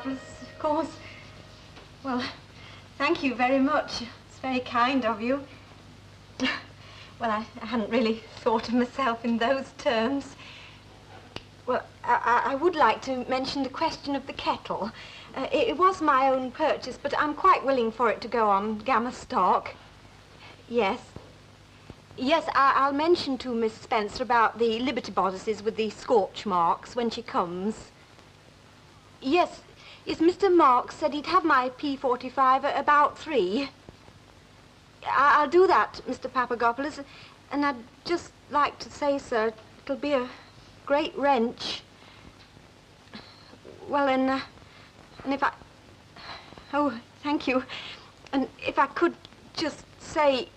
Papadopoulos, of course. Well, thank you very much. It's very kind of you. Well, I hadn't really thought of myself in those terms. Well, I would like to mention the question of the kettle. It was my own purchase, but I'm quite willing for it to go on Gamma stock. Yes. Yes, I'll mention to Miss Spencer about the Liberty bodices with the scorch marks when she comes. Yes, Mr. Marks said he'd have my P45 at about 3. I'll do that, Mr. Papadopoulos, and I'd just like to say, sir, it'll be a great wrench. Well, and if I... Oh, thank you. And if I could just say...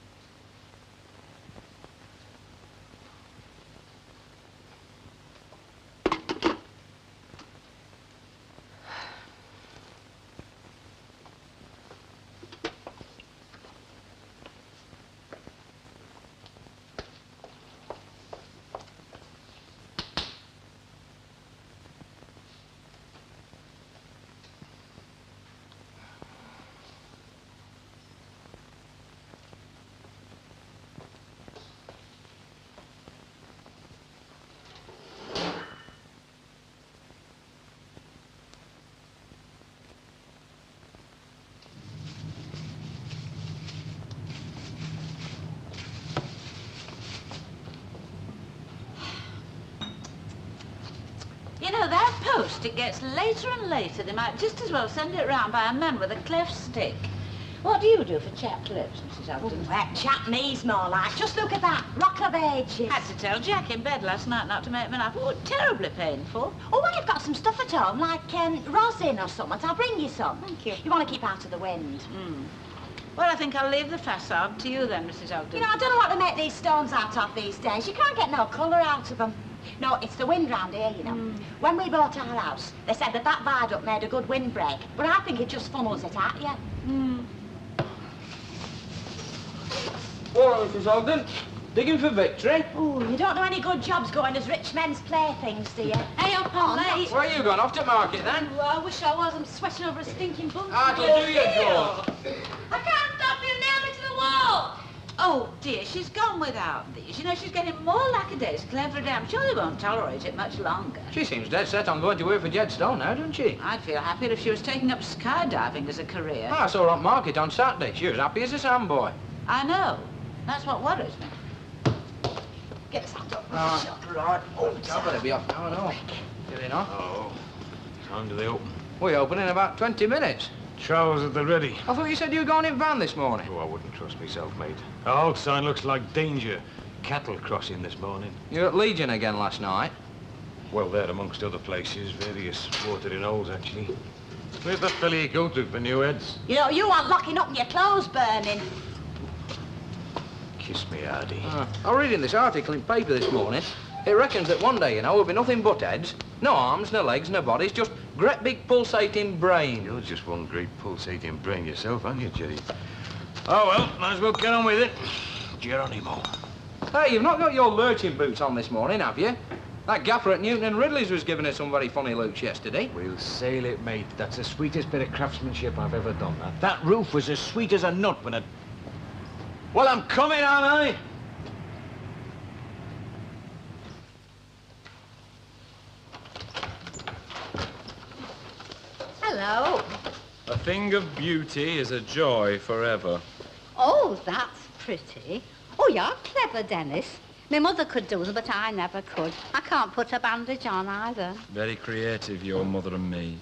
You know, that post, it gets later and later. They might just as well send it round by a man with a cleft stick. What do you do for chapped lips, Mrs. Ogden? Well, chap me's more like. Just look at that. Rock of ages. Had to tell Jack in bed last night not to make me laugh. Oh, terribly painful. Oh, well, I've got some stuff at home, like rosin or something. I'll bring you some. Thank you. You want to keep out of the wind. Well, I think I'll leave the facade to you then, Mrs. Ogden. You know, I don't know what to make these stones out of these days. You can't get no colour out of them. No, it's the wind round here, you know. When we bought our house, they said that viaduct made a good windbreak, but I think it just funnels it at you. Well, Mrs. Ogden, digging for victory? Oh, you don't know any good jobs going as rich men's playthings, do you? Hey, up on late. Where are you going? Off to market, then? Oh, I wish I was. I'm sweating over a stinking bun. How'd you do your job? I can't stop you. Nail me to the wall. Oh, dear, she's gone without these. You know, she's getting more lackadaisical every day. I'm sure they won't tolerate it much longer. She seems dead set on going to work for Jedstone now, doesn't she? I'd feel happier if she was taking up skydiving as a career. I saw her on market on Saturday. She was happy as a sandboy. I know. That's what worries me. Get us out up. Right. Oh, I better be off now, I know. Getting on. Oh, time do they open? We open in about 20 minutes. Trowels at the ready. I thought you said you were going in van this morning. Oh, I wouldn't trust myself, mate. The hog sign looks like danger. Cattle crossing this morning. You were at Legion again last night. Well, there, amongst other places. Various watering holes, actually. Where's that fella you go to for new heads? You know, you aren't locking up and your clothes burning. Kiss me, Hardy. I was reading this article in paper this morning. It reckons that one day, you know, there'll be nothing but heads. No arms, no legs, no bodies, just great big pulsating brains. You're just one great pulsating brain yourself, aren't you, Jerry? Oh, well, might as well get on with it. Geronimo. Hey, you've not got your lurching boots on this morning, have you? That gaffer at Newton and Ridley's was giving us some very funny looks yesterday. We'll sail it, mate. That's the sweetest bit of craftsmanship I've ever done. That roof was as sweet as a nut when it... Well, I'm coming, aren't I? Hello. A thing of beauty is a joy forever. Oh, that's pretty. Oh, you're clever, Dennis. My mother could do them, but I never could. I can't put a bandage on either. Very creative, your mother and me.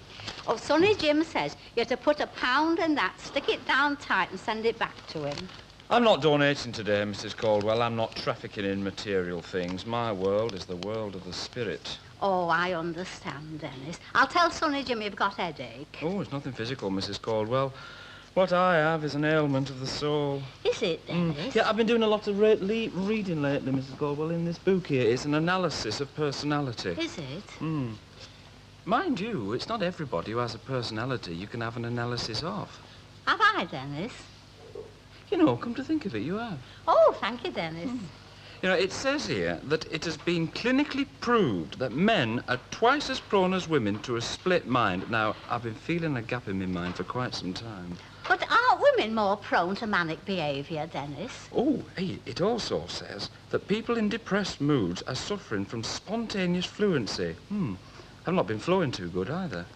Oh, Sonny Jim says you have to put £1 in that, stick it down tight and send it back to him. I'm not donating today, Mrs. Caldwell. I'm not trafficking in material things. My world is the world of the spirit. Oh, I understand, Dennis. I'll tell Sonny Jim you've got headache. Oh, it's nothing physical, Mrs. Caldwell. What I have is an ailment of the soul. Is it, Dennis? Yeah, I've been doing a lot of reading lately, Mrs. Caldwell, in this book here. It's an analysis of personality. Is it? Mind you, it's not everybody who has a personality you can have an analysis of. Have I, Dennis? You know, come to think of it, you have. Oh, thank you, Dennis. You know, it says here that it has been clinically proved that men are twice as prone as women to a split mind. Now, I've been feeling a gap in my mind for quite some time. But aren't women more prone to manic behaviour, Dennis? Oh, hey, it also says that people in depressed moods are suffering from spontaneous fluency. I've not been flowing too good either.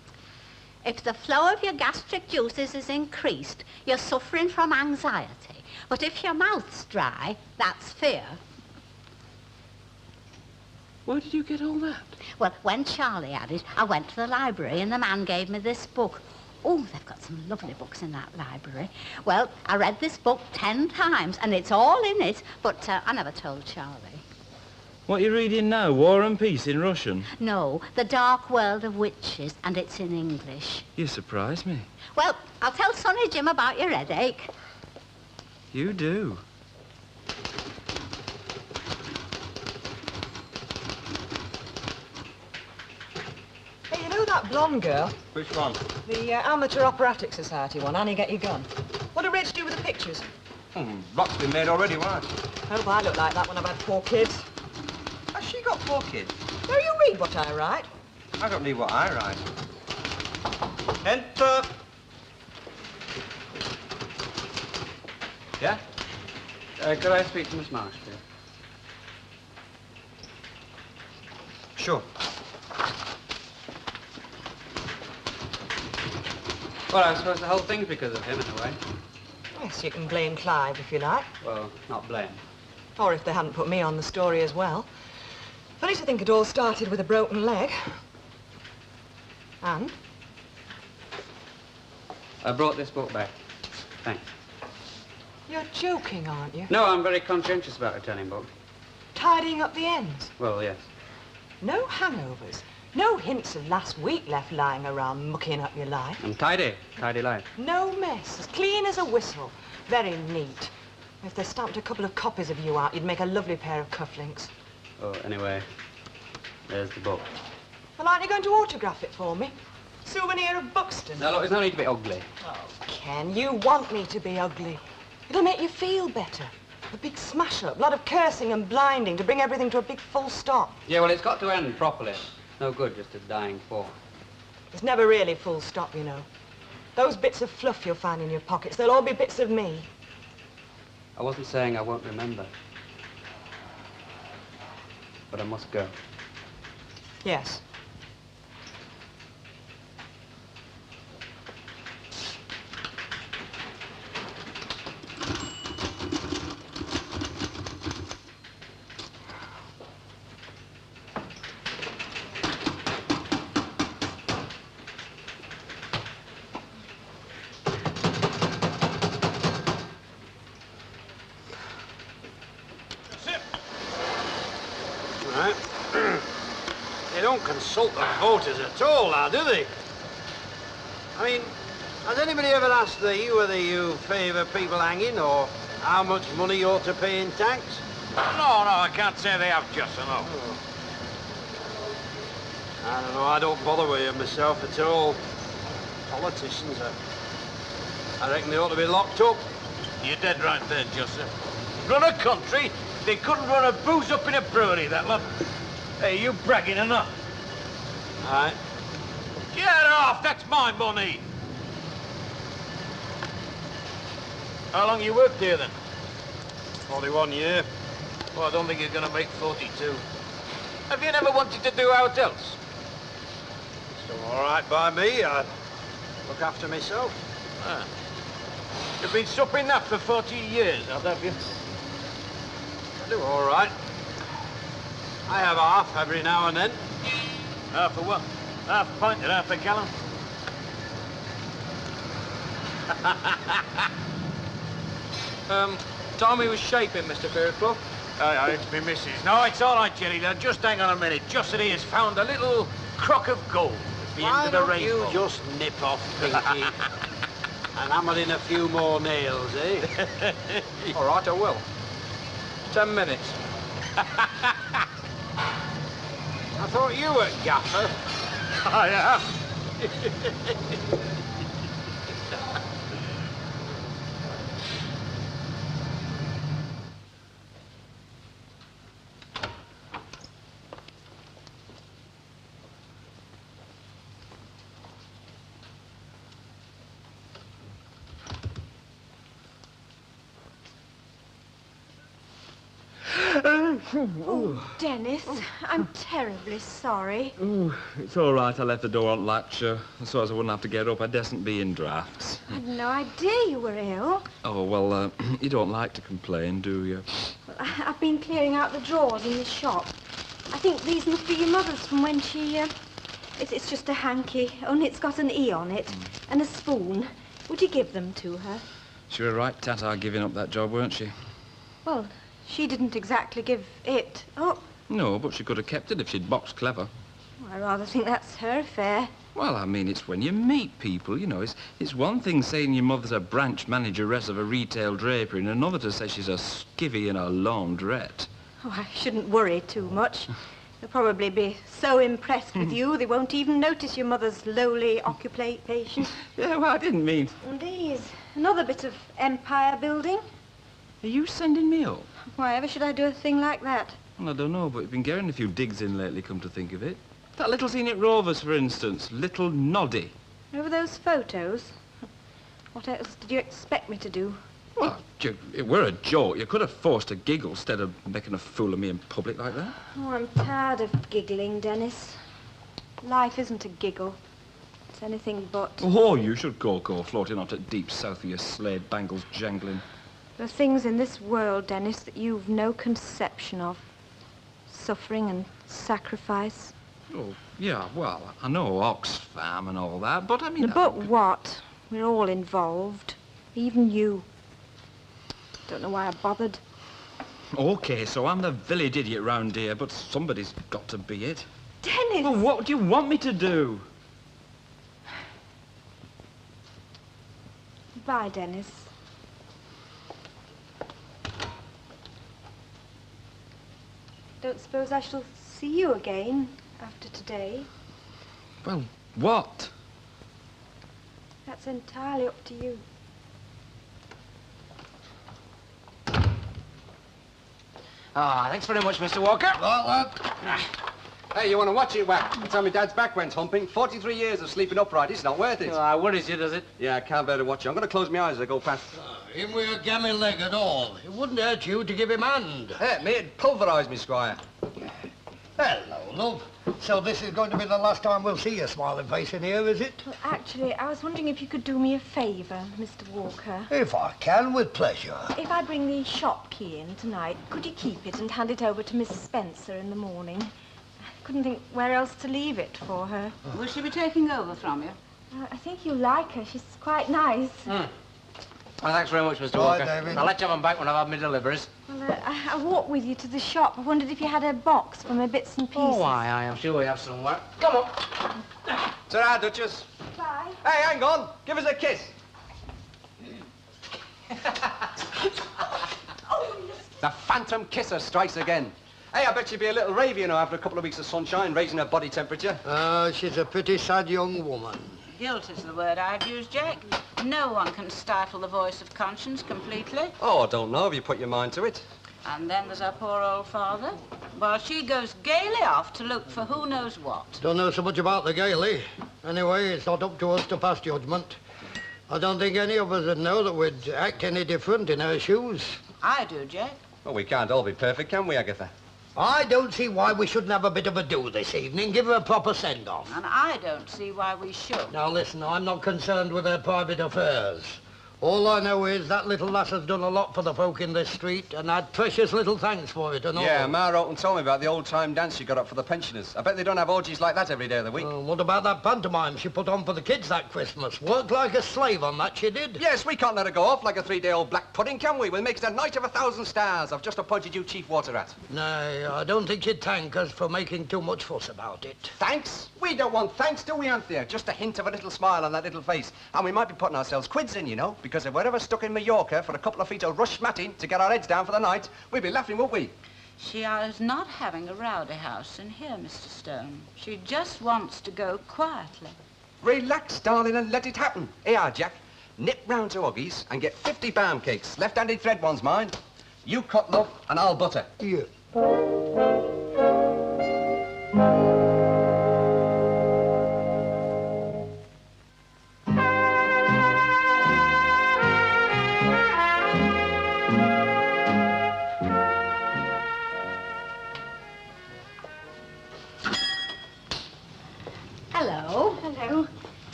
If the flow of your gastric juices is increased, you're suffering from anxiety. But if your mouth's dry, that's fear. Where did you get all that? Well, when Charlie had it, I went to the library and the man gave me this book. Oh, they've got some lovely books in that library. Well, I read this book 10 times and it's all in it, but I never told Charlie. What are you reading now? War and Peace in Russian? No, The Dark World of Witches, and it's in English. You surprise me. Well, I'll tell Sonny Jim about your headache. You do. Hey, you know that blonde girl? Which one? The Amateur Operatic Society one. Annie, get your gun. What did Rich do with the pictures? Lots been made already, why? Hope I look like that when I've had 4 kids. Has she got 4 kids? No, you read what I write. I don't need what I write. Enter. Yeah? Could I speak to Miss Marsh, please? Sure. Well, I suppose the whole thing's because of him, in a way. Yes, you can blame Clive if you like. Well, not blame. Or if they hadn't put me on the story as well. Funny to think it all started with a broken leg. And? I brought this book back. Thanks. You're joking, aren't you? No, I'm very conscientious about returning books. Tidying up the ends. Well, yes. No hangovers. No hints of last week left lying around mucking up your life. I'm tidy. Tidy life. No mess. As clean as a whistle. Very neat. If they stamped a couple of copies of you out, you'd make a lovely pair of cufflinks. Oh, anyway, there's the book. Well, aren't you going to autograph it for me? Souvenir of Buxton. No, look, there's no need to be ugly. Oh, Ken, you want me to be ugly. It'll make you feel better. A big smash-up, a lot of cursing and blinding to bring everything to a big full stop. Yeah, well, it's got to end properly. No good just a dying form. It's never really full stop, you know. Those bits of fluff you'll find in your pockets, they'll all be bits of me. I wasn't saying I won't remember. But I must go. Yes. Right. They don't consult the voters at all now, do they? I mean, has anybody ever asked thee whether you favour people hanging or how much money you ought to pay in tax? No, I can't say they have just enough. I don't know, I don't bother with it myself at all. Politicians, I reckon they ought to be locked up. You're dead right there, Joseph. Run a country, they couldn't run a booze up in a brewery, that lot. Hey, you bragging or not? Aye. Get off, that's my money. How long you worked here, then? 41 years. Well, I don't think you're gonna make 42. Have you never wanted to do aught else? Still all right by me. I look after myself. Ah. You've been supping that for 40 years, have you? I do all right. I have half every now and then. Half a what? Half a pint and half a gallon? Tommy was shaping, Mr. Fairclough. Aye, it's me missus. No, it's all right, Jerry. Now, just hang on a minute. Jocelyn has found a little crock of gold at the end of the rainbow. Why don't you just nip off, Pinky, and hammer in a few more nails, eh? All right, I will. 10 minutes. I thought you were gaffer. I am. Oh, Dennis, I'm terribly sorry. Oh, it's all right. I left the door unlocked, sure, so as I wouldn't have to get up. I dasn't be in drafts. I had no idea you were ill. Oh, well, you don't like to complain, do you? Well, I've been clearing out the drawers in the shop. I think these must be your mother's from when she, It's just a hanky, only it's got an E on it, and a spoon. Would you give them to her? She was right Tata giving up that job, weren't she? Well, she didn't exactly give it up. No, but she could have kept it if she'd boxed clever. Well, I rather think that's her affair. Well, I mean, it's when you meet people, you know. It's one thing saying your mother's a branch manageress of a retail drapery, and another to say she's a skivvy in a laundrette. Oh, I shouldn't worry too much. They'll probably be so impressed with you, they won't even notice your mother's lowly occupation. Yeah, well, I didn't mean... And these, another bit of empire building. Are you sending me up? Why ever should I do a thing like that? Well, I don't know, but you've been getting a few digs in lately, come to think of it. That little scene at Rovers, for instance. Little Noddy. Over those photos? What else did you expect me to do? Well, it were a joke. You could have forced a giggle instead of making a fool of me in public like that. Oh, I'm tired of giggling, Dennis. Life isn't a giggle. It's anything but. Oh, you should go floating out at deep south with your slave bangles jangling. There are things in this world, Dennis, that you've no conception of. Suffering and sacrifice. Oh, yeah, well, I know Oxfam and all that, but I mean... But what? We're all involved. Even you. Don't know why I bothered. OK, so I'm the village idiot round here, but somebody's got to be it. Dennis! Well, what do you want me to do? Bye, Dennis. Don't suppose I shall see you again after today? Well, what? That's entirely up to you. Ah, thanks very much, Mr. Walker. Hey, you want to watch it, Wack? That's how my dad's back went humping. 43 years of sleeping upright. It's not worth it. Ah, worries you, does it? Yeah, I can't bear to watch it. I'm going to close my eyes as I go past. Him with a gammy leg at all. It wouldn't hurt you to give him hand. Hey, me, it pulverised me, Squire. Hello, love. So this is going to be the last time we'll see your smiling face in here, is it? Well, actually, I was wondering if you could do me a favour, Mr. Walker. If I can, with pleasure. If I bring the shop key in tonight, could you keep it and hand it over to Miss Spencer in the morning? I couldn't think where else to leave it for her. Will she be taking over from you? I think you like her. She's quite nice. Well, thanks very much, Mr. Walker. David. I'll let you have them back when I've had my deliveries. Well, I walked with you to the shop. I wondered if you had a box for my bits and pieces. Oh, aye, I am sure we have somewhere. Come on. Ta-ra, Duchess. Bye. Hey, hang on. Give us a kiss. The phantom kisser strikes again. Hey, I bet she'd be a little ravey, you know, after a couple of weeks of sunshine, raising her body temperature. She's a pretty sad young woman. Guilt is the word I'd use, Jack. No one can stifle the voice of conscience completely. Oh, I don't know if you put your mind to it. And then there's our poor old father. While she goes gaily off to look for who knows what. Don't know so much about the Gailey. Anyway, it's not up to us to pass judgment. I don't think any of us would know that we'd act any different in her shoes. I do, Jack. Well, we can't all be perfect, can we, Agatha? I don't see why we shouldn't have a bit of a do this evening. Give her a proper send-off. And I don't see why we should. Now, listen, I'm not concerned with her private affairs. All I know is that little lass has done a lot for the folk in this street and had precious little thanks for it and all. Yeah, Ma wrote and told me about the old-time dance she got up for the pensioners. I bet they don't have orgies like that every day of the week. What about that pantomime she put on for the kids that Christmas? Worked like a slave on that, she did. Yes, we can't let her go off like a 3-day-old black pudding, can we? We'll make it a night of 1,000 stars. I've just appointed you Chief Water Rat. No, I don't think she'd thank us for making too much fuss about it. Thanks? We don't want thanks, do we, Anthea? Just a hint of a little smile on that little face. And we might be putting ourselves quids in, you know, because if we're ever stuck in Mallorca for a couple of feet of rush matting to get our heads down for the night, we'd be laughing, wouldn't we? She is not having a rowdy house in here, Mr. Stone. She just wants to go quietly. Relax, darling, and let it happen. Here, Jack. Nip round to Huggies and get 50 balm cakes. Left-handed thread one's mine. You cut, love, and I'll butter. Yeah.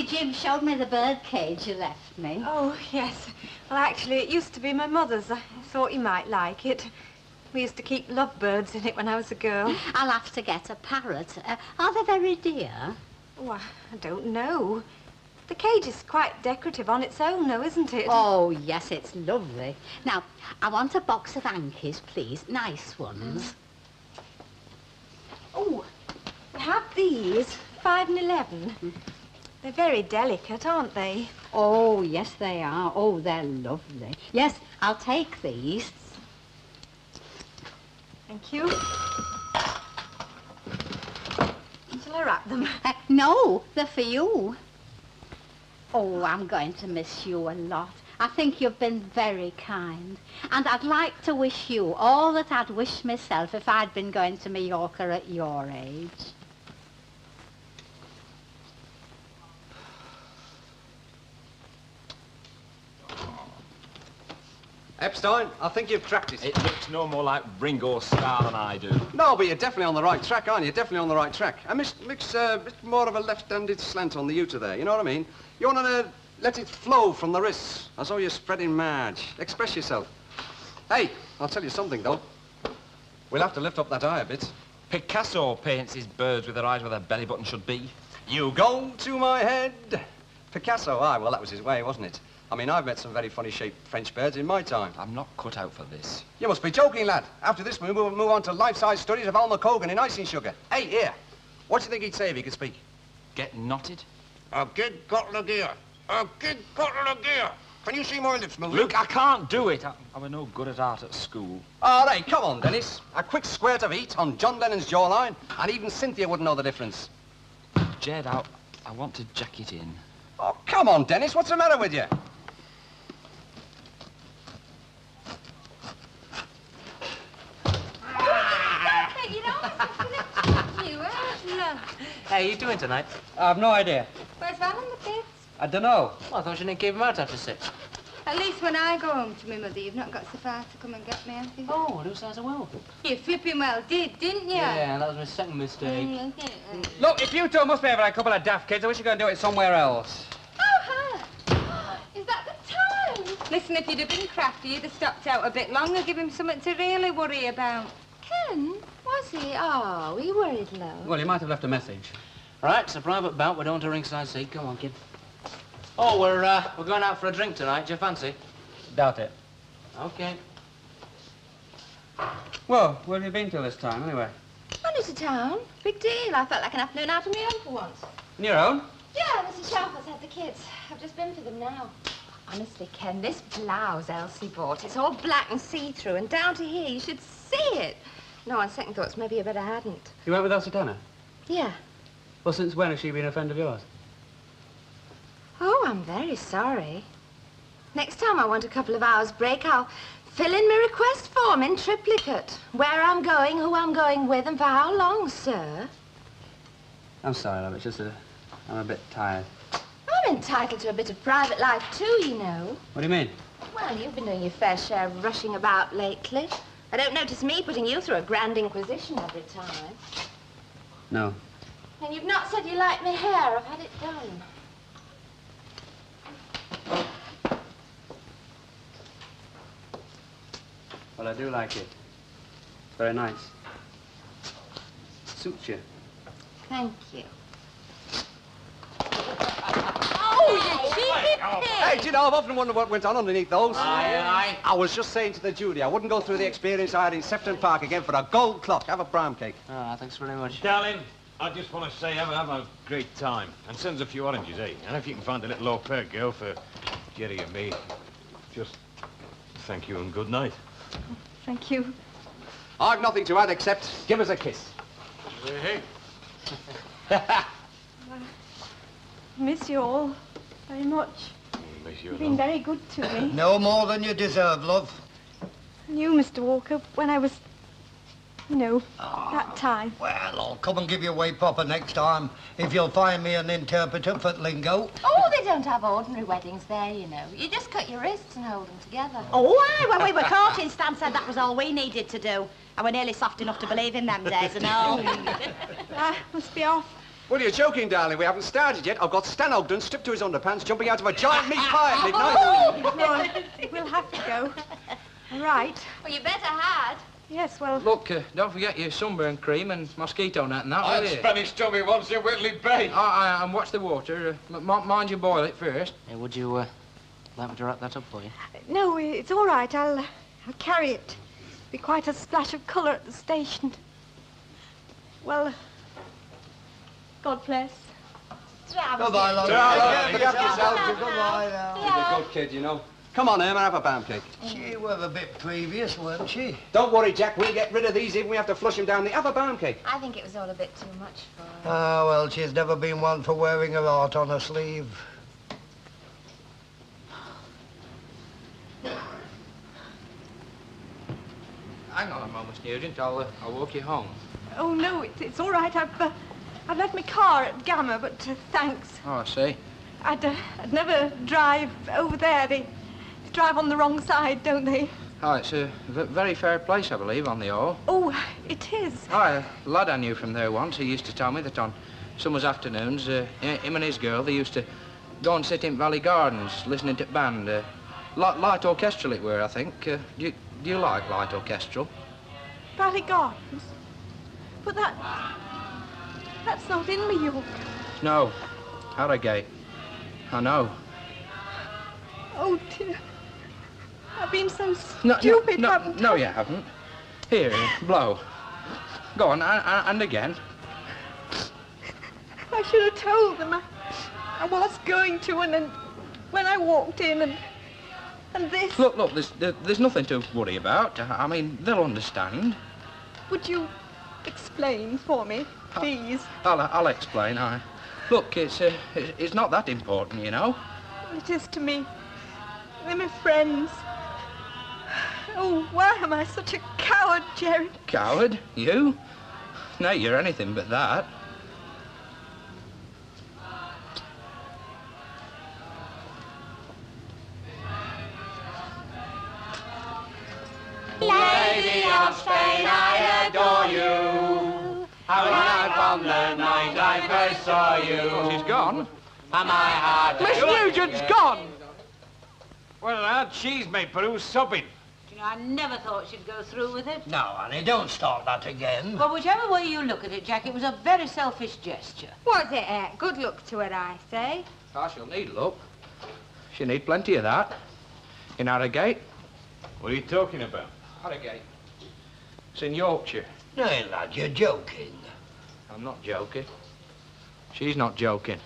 Jim showed me the bird cage you left me. Oh, yes. Well, actually, it used to be my mother's. I thought you might like it. We used to keep lovebirds in it when I was a girl. I'll have to get a parrot. Are they very dear? Oh, I don't know. The cage is quite decorative on its own, though, isn't it? Oh, yes, it's lovely. Now, I want a box of hankies, please. Nice ones. Oh, we have these, 5 and 11. They're very delicate, aren't they? Oh, yes, they are. Oh, they're lovely. Yes, I'll take these. Thank you. Shall I wrap them? No, they're for you. Oh, I'm going to miss you a lot. I think you've been very kind. And I'd like to wish you all that I'd wish myself if I'd been going to Mallorca at your age. Epstein, I think you've cracked it. It looks no more like Ringo Starr than I do. No, but you're definitely on the right track, aren't you? Definitely on the right track. I mix more of a left-handed slant on the U to there, you know what I mean? You want to let it flow from the wrists, as though you're spreading marge. Express yourself. Hey, I'll tell you something, though. We'll have to lift up that eye a bit. Picasso paints his birds with their eyes where their belly button should be. You go to my head. Picasso, aye, well, that was his way, wasn't it? I mean, I've met some very funny-shaped French birds in my time. I'm not cut out for this. You must be joking, lad. After this, we'll move on to life-size studies of Alma Cogan in icing sugar. Hey, here. What do you think he'd say if he could speak? Get knotted? A big bottle of gear. A big bottle of gear. Can you see my lips moving? Luke, I can't do it. I was no good at art at school. All right, come on, Dennis. A quick squirt of heat on John Lennon's jawline, and even Cynthia wouldn't know the difference. Jed, I want to jack it in. Oh, come on, Dennis. What's the matter with you? How are you doing tonight? I've no idea. Where's Val and the kids? I don't know. Well, I thought you didn't keep them out after 6. At least when I go home to my mother, you've not got so far to come and get me, have you? Oh, who sounds well? You flipping well did, didn't you? Yeah, that was my second mistake. Look, if you two must be having a couple of daft kids, I wish you could do it somewhere else. Oh, hi. Is that the time? Listen, if you'd have been crafty, you'd have stopped out a bit longer, give him something to really worry about. Ken, was he? Oh, he worried low. Well, you might have left a message. Right, it's a private bout. We're down to ringside seat. Come on, kid. Oh, we're going out for a drink tonight. Do you fancy? Doubt it. Okay. Well, where have you been till this time, anyway? Only to town. Big deal. I felt like an afternoon out on my own for once. On your own? Yeah, Mrs. Sharper's had the kids. I've just been for them now. Honestly, Ken, this blouse Elsie bought, it's all black and see-through, and down to here, you should see it. No, on second thoughts, maybe you better hadn't. You went with Elsie Tanner? Yeah. Well, since when has she been a friend of yours? Oh, I'm very sorry. Next time I want a couple of hours break, I'll fill in my request form in triplicate. Where I'm going, who I'm going with, and for how long, sir. I'm sorry, love. It's just that I'm a bit tired. I'm entitled to a bit of private life, too, you know. What do you mean? Well, you've been doing your fair share of rushing about lately. I don't notice me putting you through a grand inquisition every time. No. And you've not said you like my hair. I've had it done. Well, I do like it. Very nice. Suits you. Thank you. Oh, you cheeky pig! Hey, do you know, I've often wondered what went on underneath those. Aye, aye. I was just saying to the jury, I wouldn't go through the experience I had in Sefton Park again for a gold clock. Have a bram cake. Ah, thanks very much. Darling, I just want to say have a great time. And send us a few oranges, eh? And if you can find a little au pair girl for Jerry and me, just thank you and good night. Thank you. I've nothing to add except give us a kiss. Hey. Miss you all very much. Miss you, You've been very good to me. No more than you deserve, love. And you, Mr. Walker, when I was, you know, that time. Well, I'll come and give you away proper next time, if you'll find me an interpreter for lingo. Oh, they don't have ordinary weddings there, you know. You just cut your wrists and hold them together. Oh, aye, when we were courting, Stan said that was all we needed to do. And we're nearly soft enough to believe in them days and all. I must be off. Well, you're joking, darling. We haven't started yet. I've got Stan Ogden stripped to his underpants, jumping out of a giant meat pie at midnight. No, we'll have to go. All right. Well, you better had. Yes, well... Look, don't forget your sunburn cream and mosquito net and that, I will had you? Spanish tummy once in Whitley Bay. And watch the water. Mind you boil it first. Hey, would you like me to wrap that up for you? No, it's all right. I'll carry it. Be quite a splash of colour at the station. Well, God bless. Goodbye, love. Look after yourself. Goodbye now. You're a good kid, you know. Come on, Herman, have a pound cake. She was a bit previous, weren't she? Don't worry, Jack. We'll get rid of these even if we have to flush them down the other pound cake. I think it was all a bit too much for her. Ah, well, she's never been one for wearing her heart on her sleeve. Hang on a moment, Nugent. I'll walk you home. Oh, no, it's all right. I've left my car at Gamma, but thanks. Oh, I see. I'd never drive over there. They drive on the wrong side, don't they? Oh, it's a very fair place, I believe, on the Ore. Oh, it is. Oh, a lad I knew from there once, he used to tell me that on summer's afternoons, him and his girl, they used to go and sit in Valley Gardens, listening to band. Light orchestral it were, I think. Do you like light orchestral? Valley Gardens? But that's not in Mallorca. No. Harrogate. I know. Oh, dear. I've been so stupid, haven't I? No, you haven't. Here, blow. Go on, and again. I should have told them I was going to, and then when I walked in and this... Look, there's nothing to worry about. I mean, they'll understand. Would you explain for me, please? I'll explain. Look, it's not that important, you know. It is to me. They're my friends. Oh, why am I such a coward, Jerry? Coward? You? No, you're anything but that. Lady of Spain, I adore you. How night from the night I first saw you. She's gone. And my heart... Miss Nugent's gone! Well, lad, she's made Peru sobbing. You know, I never thought she'd go through with it. No, honey, don't start that again. Well, whichever way you look at it, Jack, it was a very selfish gesture. Was it, Good luck to her, I say. She'll need luck. She'll need plenty of that. In Harrogate. What are you talking about? Harrogate. It's in Yorkshire. Nay, lad, you're joking. I'm not joking. She's not joking.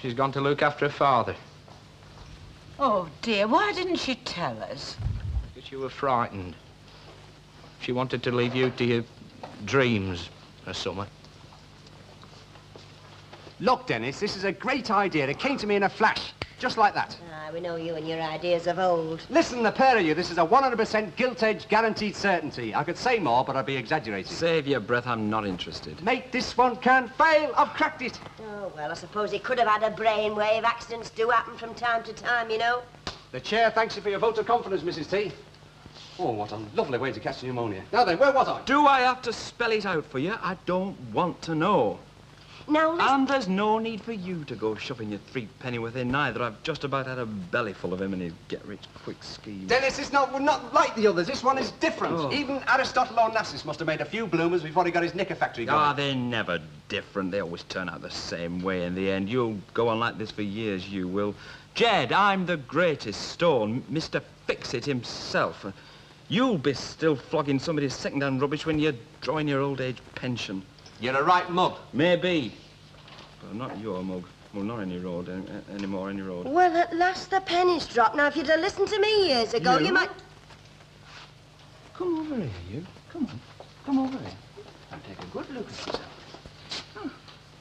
She's gone to look after her father. Oh, dear, why didn't she tell us? Because you were frightened. She wanted to leave you to your dreams or something. Look, Dennis, this is a great idea. It came to me in a flash, just like that. We know you and your ideas of old. Listen, the pair of you, this is a 100% gilt-edged guaranteed certainty. I could say more, but I'd be exaggerating. Save your breath, I'm not interested. Mate, this one can't fail. I've cracked it. Oh, well, I suppose he could have had a brainwave. Accidents do happen from time to time, you know. The chair thanks you for your vote of confidence, Mrs. T. Oh, what a lovely way to catch pneumonia. Now then, where was I? Do I have to spell it out for you? I don't want to know. Now, listen... And there's no need for you to go shoving your threepenny within either. I've just about had a belly full of him and his get-rich-quick scheme. Dennis, it's not like the others. This one is different. Oh. Even Aristotle Onassis must have made a few bloomers before he got his knicker factory going. Ah, they're never different. They always turn out the same way in the end. You'll go on like this for years, you will. Jed, I'm the greatest stone, Mr. Fix-It himself. You'll be still flogging somebody's second-hand rubbish when you're drawing your old-age pension. You're a right mug. Maybe. But not your mug. Well, not any road anymore, any road. Well, at last the penny's dropped. Now, if you'd have listened to me years ago, you might... Come over here, you. Come on. Come over here. And take a good look at yourself. Oh,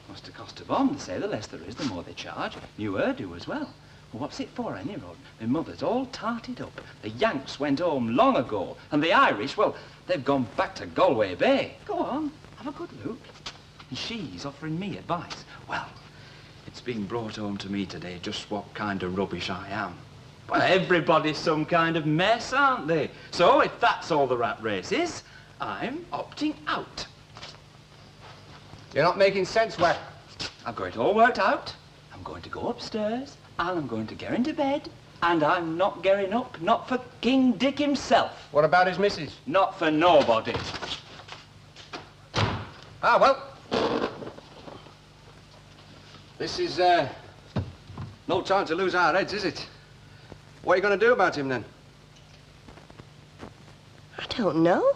what's the cost of bomb? They say the less there is, the more they charge. New do as well. Well, what's it for, any road? My mother's all tarted up. The Yanks went home long ago. And the Irish, well, they've gone back to Galway Bay. Go on, have a good look. And she's offering me advice. Well, it's been brought home to me today just what kind of rubbish I am. Well, everybody's some kind of mess, aren't they? So if that's all the rat race is, I'm opting out. You're not making sense, Wack. I've got it all worked out. I'm going to go upstairs, and I'm going to get into bed, and I'm not getting up, not for King Dick himself. What about his missus? Not for nobody. Ah, well. This is, no time to lose our heads, is it? What are you going to do about him, then? I don't know.